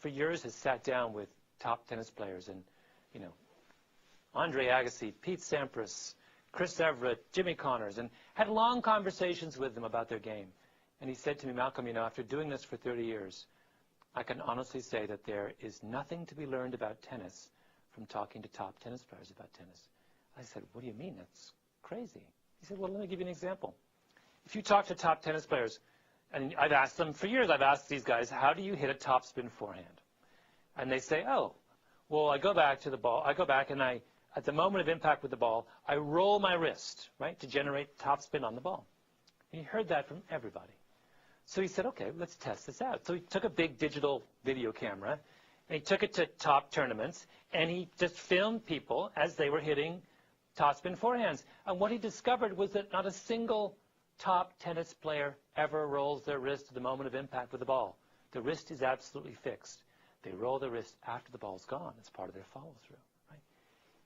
for years has sat down with top tennis players and, you know, Andre Agassi, Pete Sampras, Chris Everett, Jimmy Connors, and had long conversations with them about their game. And he said to me, Malcolm, you know, after doing this for 30 years, I can honestly say that there is nothing to be learned about tennis from talking to top tennis players about tennis. I said, what do you mean? That's crazy. He said, well, let me give you an example. If you talk to top tennis players, and I've asked them for years, I've asked these guys, how do you hit a topspin forehand? And they say, oh, well, I go back to the ball. I go back and at the moment of impact with the ball, I roll my wrist, right, to generate topspin on the ball. And he heard that from everybody. So he said, okay, let's test this out. So he took a big digital video camera, and he took it to top tournaments, and he just filmed people as they were hitting topspin forehands. And what he discovered was that not a single top tennis player ever rolls their wrist at the moment of impact with the ball. The wrist is absolutely fixed. They roll the wrist after the ball's gone. It's part of their follow-through. Right?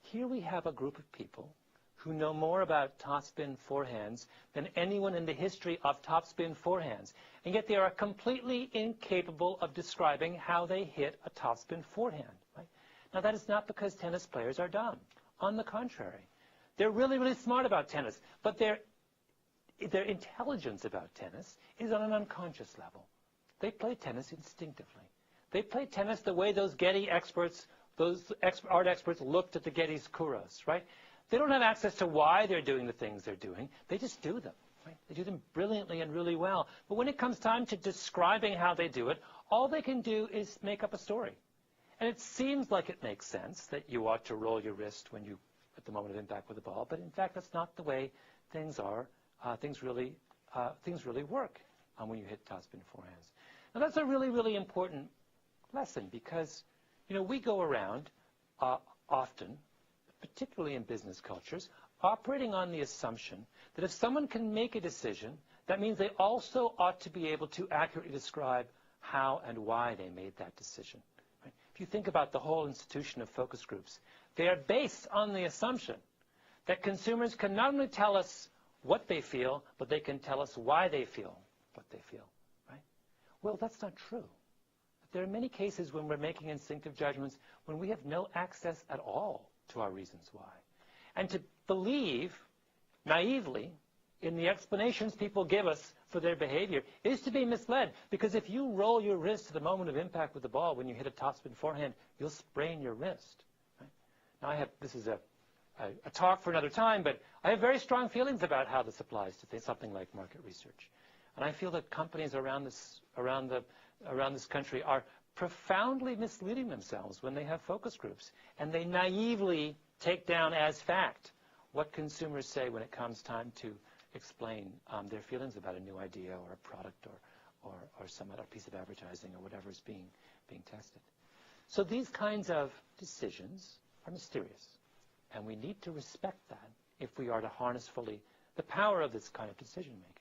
Here we have a group of people who know more about topspin forehands than anyone in the history of topspin forehands. And yet they are completely incapable of describing how they hit a topspin forehand. Right? Now, that is not because tennis players are dumb. On the contrary. They're really, really smart about tennis. But their intelligence about tennis is on an unconscious level. They play tennis instinctively. They play tennis the way those Getty experts, those art experts looked at the Getty's Kuros, right? They don't have access to why they're doing the things they're doing. They just do them. Right? They do them brilliantly and really well. But when it comes time to describing how they do it, all they can do is make up a story. And it seems like it makes sense that you ought to roll your wrist when you, at the moment of impact with the ball. But in fact, that's not the way things are. Things really work when you hit topspin forehands. Now, that's a really, really important lesson because, you know, we go around often, particularly in business cultures, operating on the assumption that if someone can make a decision, that means they also ought to be able to accurately describe how and why they made that decision. Right? If you think about the whole institution of focus groups, they are based on the assumption that consumers can not only tell us what they feel, but they can tell us why they feel what they feel. Right? Well, that's not true. There are many cases when we're making instinctive judgments when we have no access at all to our reasons why. And to believe naively in the explanations people give us for their behavior is to be misled, because if you roll your wrist to the moment of impact with the ball when you hit a topspin forehand, you'll sprain your wrist. Right? Now, this is a talk for another time, but I have very strong feelings about how this applies to something like market research. And I feel that companies around this country are profoundly misleading themselves when they have focus groups, and they naively take down as fact what consumers say when it comes time to explain their feelings about a new idea or a product or some other piece of advertising or whatever is being tested. So these kinds of decisions are mysterious, and we need to respect that if we are to harness fully the power of this kind of decision making.